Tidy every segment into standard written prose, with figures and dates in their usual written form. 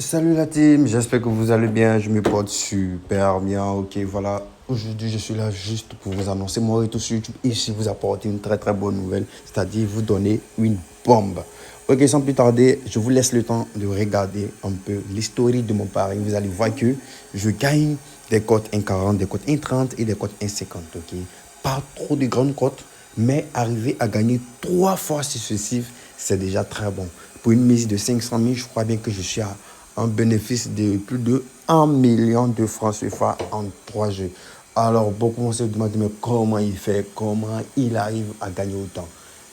Salut la team, j'espère que vous allez bien, je me porte super bien, ok, voilà. Aujourd'hui, je suis là juste pour vous annoncer mon retour sur YouTube et je vous apporter une très bonne nouvelle, c'est-à-dire vous donner une bombe. Ok, sans plus tarder, je vous laisse le temps de regarder un peu l'historique de mon pari. Vous allez voir que je gagne des cotes 1,40, des cotes 1,30 et des cotes 1,50, ok. Pas trop de grandes cotes, mais arriver à gagner 3 fois successives, c'est déjà très bon. Pour une mise de 500 000, je crois bien que je suis à un bénéfice de plus de 1 million de francs CFA en 3 jeux. Alors, beaucoup vont se demander mais comment il fait, comment il arrive à gagner autant.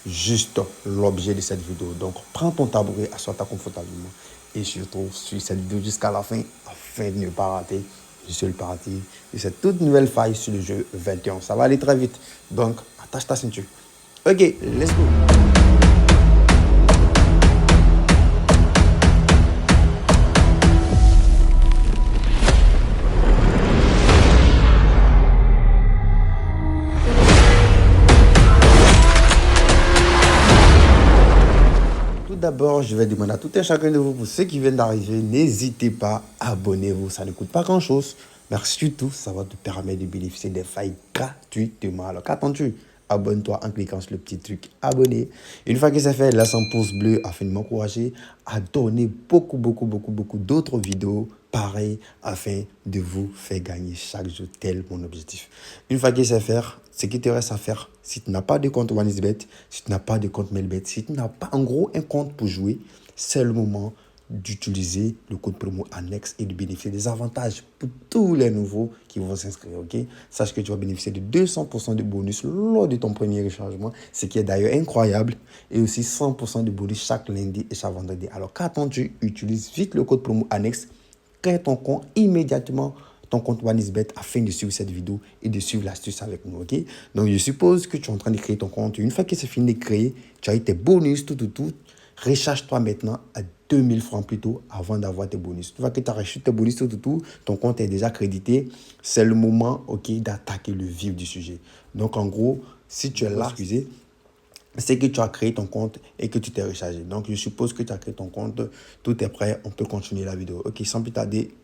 Juste l'objet de cette vidéo. Donc, prends ton tabouret, assois-toi confortablement et surtout, suis cette vidéo jusqu'à la fin afin de ne pas rater. Je suis le parti de cette toute nouvelle faille sur le jeu 21. Ça va aller très vite. Donc, attache ta ceinture. Ok, let's go. Tout d'abord, je vais demander à tout un chacun de vous, pour ceux qui viennent d'arriver, n'hésitez pas, abonnez-vous, ça ne coûte pas grand-chose. Merci surtout, ça va te permettre de bénéficier des failles gratuitement. Alors qu'attends-tu? Abonne-toi en cliquant sur le petit truc abonné. Une fois que c'est fait, laisse un pouce bleu afin de m'encourager à donner beaucoup d'autres vidéos pareilles afin de vous faire gagner chaque jour, tel mon objectif. Une fois que c'est fait, ce qui te reste à faire, si tu n'as pas de compte OneXBet, si tu n'as pas de compte Melbet, si tu n'as pas en gros un compte pour jouer, c'est le moment d'utiliser le code promo annexe et de bénéficier des avantages pour tous les nouveaux qui vont s'inscrire, ok? Sache que tu vas bénéficier de 200% de bonus lors de ton premier rechargement, ce qui est d'ailleurs incroyable, et aussi 100% de bonus chaque lundi et chaque vendredi. Alors qu'attends-tu? Utilise vite le code promo annexe, crée ton compte immédiatement, ton compte OneXBet afin de suivre cette vidéo et de suivre l'astuce avec nous, ok? Donc, je suppose que tu es en train de créer ton compte. Une fois que c'est fini de créer, tu as eu tes bonus, tout. Recharge-toi maintenant à 2000 francs plutôt avant d'avoir tes bonus. Tu vois que tu as reçu tes bonus, tout, ton compte est déjà crédité. C'est le moment, ok, d'attaquer le vif du sujet. Donc, en gros, si tu es là, excusez, c'est que tu as créé ton compte et que tu t'es rechargé. Donc, je suppose que tu as créé ton compte. Tout est prêt. On peut continuer la vidéo. Ok, sans plus tarder,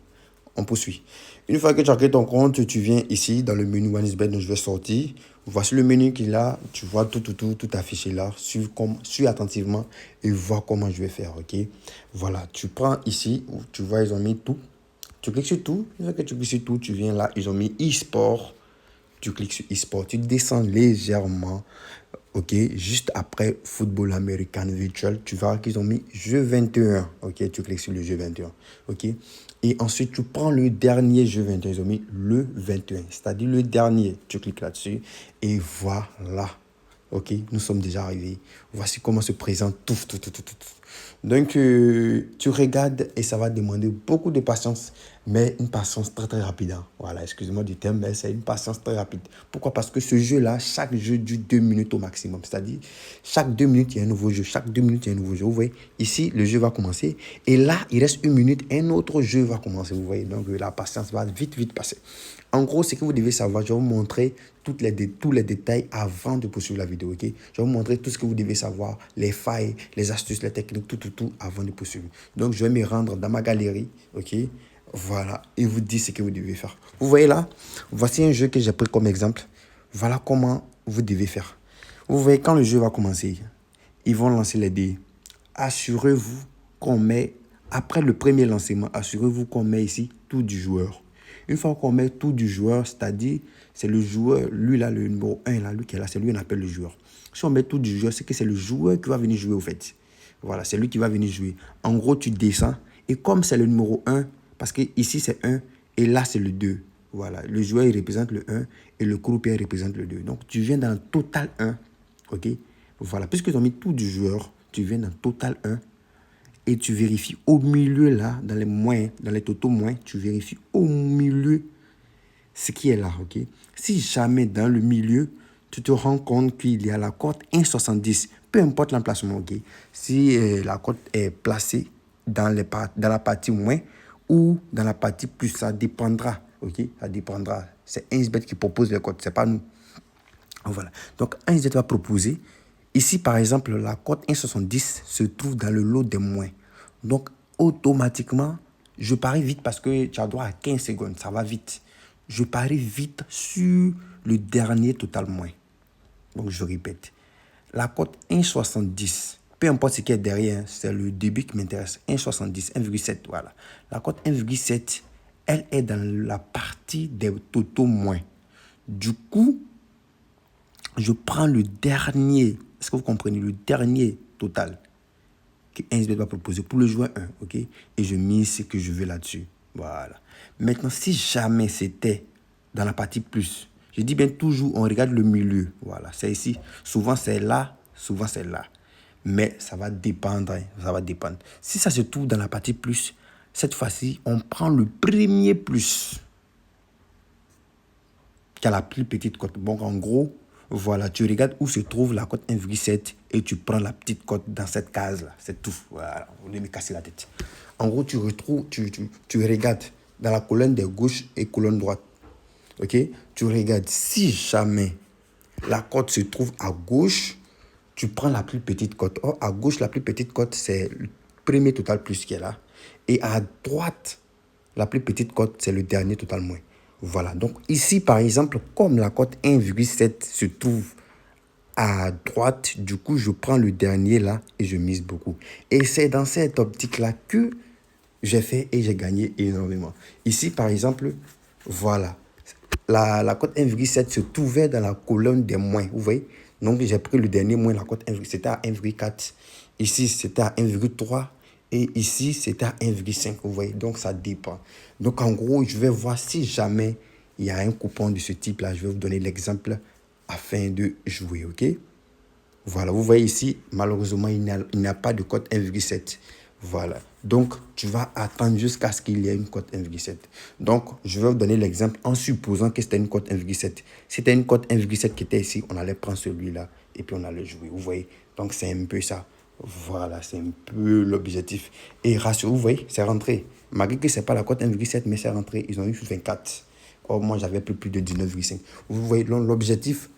on poursuit. Une fois que tu as créé ton compte, tu viens ici dans le menu OneXBet dont je vais sortir. Voici le menu qu'il a. Tu vois tout affiché là. Suis attentivement et vois comment je vais faire. Ok. Voilà. Tu prends ici. Tu vois, ils ont mis tout. Tu cliques sur tout. Une fois que tu cliques sur tout, tu viens là. Ils ont mis e-sport. Tu cliques sur e-sport, tu descends légèrement, ok, juste après football American virtual, tu vois qu'ils ont mis jeu 21, ok, tu cliques sur le jeu 21, ok, et ensuite tu prends le dernier jeu 21, ils ont mis le 21, c'est-à-dire le dernier, tu cliques là-dessus et voilà. Ok, nous sommes déjà arrivés. Voici comment se présente tout. Donc, tu regardes et ça va demander beaucoup de patience, mais une patience très rapide. Hein. Voilà, excusez-moi du terme, mais c'est une patience très rapide. Pourquoi? Parce que ce jeu-là, chaque jeu dure 2 minutes au maximum. C'est-à-dire, chaque 2 minutes, il y a un nouveau jeu. Chaque 2 minutes, il y a un nouveau jeu. Vous voyez, ici, le jeu va commencer. Et là, il reste 1 minute, un autre jeu va commencer. Vous voyez, donc la patience va vite passer. En gros, ce que vous devez savoir, je vais vous montrer tous les détails avant de poursuivre la vidéo, ok? Je vais vous montrer tout ce que vous devez savoir, les failles, les astuces, les techniques, tout avant de poursuivre. Donc, je vais me rendre dans ma galerie, ok? Voilà, et vous dire ce que vous devez faire. Vous voyez là, voici un jeu que j'ai pris comme exemple. Voilà comment vous devez faire. Vous voyez, quand le jeu va commencer, ils vont lancer les dés. Assurez-vous qu'on met, après le premier lancement, assurez-vous qu'on met ici tout du joueur. Une fois qu'on met tout du joueur, c'est-à-dire, c'est le joueur, lui là, le numéro 1, là, lui qui est là, c'est lui qu'on appelle le joueur. Si on met tout du joueur, c'est que c'est le joueur qui va venir jouer au fait. Voilà, c'est lui qui va venir jouer. En gros, tu descends, et comme c'est le numéro 1, parce que ici c'est 1, et là c'est le 2. Voilà, le joueur il représente le 1, et le croupier représente le 2. Donc, tu viens dans le total 1, ok? Voilà, puisqu'ils ont mis tout du joueur, tu viens dans total 1, et tu vérifies au milieu là, dans les moins, dans les totaux moins, tu vérifies au milieu ce qui est là, ok? Si jamais dans le milieu, tu te rends compte qu'il y a la cote 1,70, peu importe l'emplacement, ok? Si la cote est placée dans la partie moins ou dans la partie plus, ça dépendra, ok? Ça dépendra. C'est 1xBet qui propose les cotes, c'est pas nous. Voilà. Donc, 1xBet va proposer. Ici, par exemple, la cote 1,70 se trouve dans le lot des moins. Donc, automatiquement, Je parie vite parce que tu as droit à 15 secondes. Ça va vite. Je parie vite sur le dernier total moins. Donc, je répète. La cote 1,70. Peu importe ce qui est derrière, c'est le début qui m'intéresse. 1,70, 1,7, voilà. La cote 1,7, elle est dans la partie des totaux moins. Du coup, je prends le dernier. Est-ce que vous comprenez? Le dernier total que 1 va proposer pour le joueur 1, ok? Et je mise ce que je veux là-dessus. Voilà. Maintenant, si jamais c'était dans la partie plus, je dis bien toujours, on regarde le milieu. Voilà, c'est ici. Souvent, c'est là, souvent, c'est là. Mais ça va dépendre, hein, ça va dépendre. Si ça se trouve dans la partie plus, cette fois-ci, on prend le premier plus qui a la plus petite cote. Bon, en gros, voilà, tu regardes où se trouve la cote 1,7 et tu prends la petite cote dans cette case-là. C'est tout. Voilà, on me casser la tête. En gros, tu retrouves, tu regardes dans la colonne de gauche et colonne droite. Ok? Tu regardes si jamais la cote se trouve à gauche, tu prends la plus petite cote. Or, à gauche, la plus petite cote, c'est le premier total plus qui est là. Et à droite, la plus petite cote, c'est le dernier total moins. Voilà. Donc, ici, par exemple, comme la cote 1,7 se trouve à droite, du coup, je prends le dernier là et je mise beaucoup. Et c'est dans cette optique-là que j'ai fait et j'ai gagné énormément. Ici, par exemple, voilà. La cote 1,7 se trouvait dans la colonne des moins, vous voyez. Donc, j'ai pris le dernier moins, la cote 1, c'était à 1,4. Ici, c'était à 1,3. Et ici, c'était à 1,5, vous voyez. Donc, ça dépend. Donc, en gros, je vais voir si jamais il y a un coupon de ce type-là. Je vais vous donner l'exemple afin de jouer, ok? Voilà, vous voyez ici, malheureusement, il n'y a pas de cote 1,7. Voilà. Donc, tu vas attendre jusqu'à ce qu'il y ait une cote 1,7. Donc, je vais vous donner l'exemple en supposant que c'était une cote 1,7. Si c'était une cote 1,7 qui était ici, on allait prendre celui-là et puis on allait jouer. Vous voyez? Donc, c'est un peu ça. Voilà, c'est un peu l'objectif. Et ratio, vous voyez, c'est rentré. Malgré que ce n'est pas la cote 1,7, mais c'est rentré. Ils ont eu 24. Or, moi, j'avais plus de 19,5. Vous voyez, l'objectif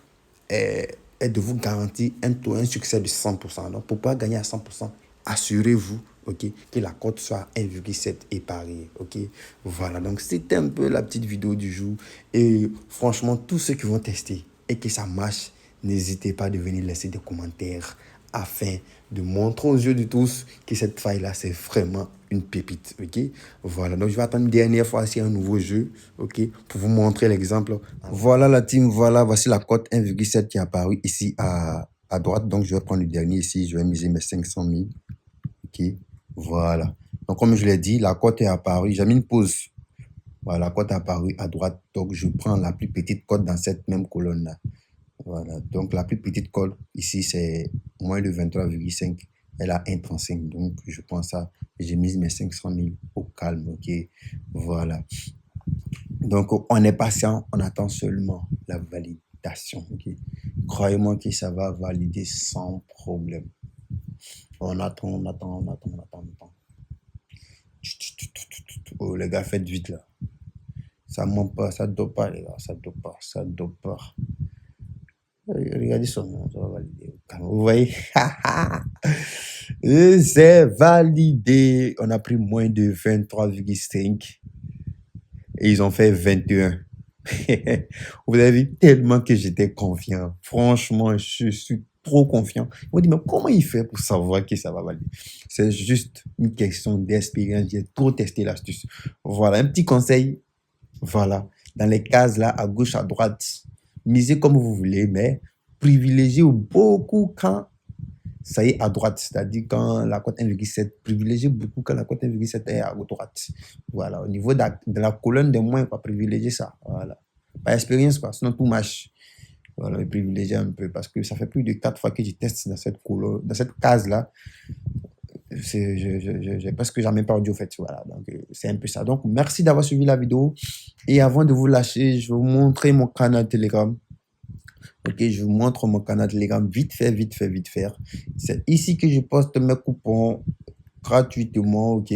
est de vous garantir un succès de 100%. Donc, pour pouvoir gagner à 100%, assurez-vous, ok, que la cote soit 1,7 et parier, ok. Voilà, donc c'était un peu la petite vidéo du jour. Et franchement, tous ceux qui vont tester et que ça marche, n'hésitez pas à venir laisser des commentaires afin de montrer aux yeux de tous que cette faille-là, c'est vraiment une pépite, ok? Voilà, donc je vais attendre une dernière fois s'il y a un nouveau jeu, ok? Pour vous montrer l'exemple. Voilà la team, voilà, voici la cote 1,7 qui est apparue ici à droite. Donc, je vais prendre le dernier ici, je vais miser mes 500 000, ok? Voilà. Donc, comme je l'ai dit, la cote est apparue, j'ai mis une pause. Voilà, la cote est apparue à droite, donc je prends la plus petite cote dans cette même colonne-là. Voilà, donc la plus petite cote ici, c'est moins de 23,5. Elle a 1,35. Donc, je prends ça. J'ai mis mes 500 000 au calme. Ok, voilà. Donc, on est patient. On attend seulement la validation. Ok, croyez-moi que ça va valider sans problème. On attend, on attend, on attend, on attend, on attend. Oh, les gars, faites vite là. Ça ment pas, ça dope pas, les gars. Ça dope pas, ça dope pas. Regardez son nom, ça va valider. Vous voyez? C'est validé. On a pris moins de 23,5 et ils ont fait 21. Vous avez vu tellement que j'étais confiant. Franchement, je suis trop confiant. Ils m'ont dit, mais comment il fait pour savoir que ça va valider? C'est juste une question d'expérience. J'ai trop testé l'astuce. Voilà, un petit conseil. Voilà, dans les cases là, à gauche, à droite, misez comme vous voulez, mais privilégiez beaucoup quand ça y est à droite, c'est-à-dire quand la cote 1,7, privilégiez beaucoup quand la cote 1,7 est à droite. Voilà, au niveau de la colonne des moins, pas privilégier ça. Voilà, par expérience, quoi, sinon tout marche. Voilà, privilégier un peu parce que ça fait plus de 4 fois que je teste dans cette colonne, dans cette case-là. J'ai presque jamais perdu au fait. Voilà, donc c'est un peu ça. Donc, merci d'avoir suivi la vidéo. Et avant de vous lâcher, je vais vous montrer mon canal Telegram. Ok, je vous montre mon canal Telegram vite fait, vite fait, vite fait. C'est ici que je poste mes coupons gratuitement, ok.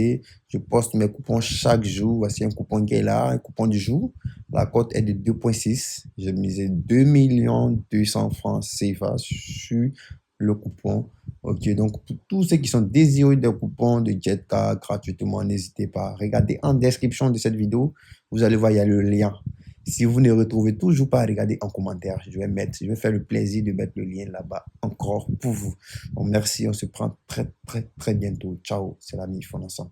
Je poste mes coupons chaque jour. Voici un coupon qui est là, un coupon du jour. La cote est de 2,6. J'ai misé 2 200 000 francs CFA sur le coupon Ok, donc pour tous ceux qui sont désireux des coupons de Jetka gratuitement, n'hésitez pas. Regardez en description de cette vidéo, vous allez voir, il y a le lien. Si vous ne retrouvez toujours pas, regardez en commentaire. Je vais faire le plaisir de mettre le lien là-bas encore pour vous. Bon, merci, on se prend très, très, très bientôt. Ciao, c'est l'ami Fonassan.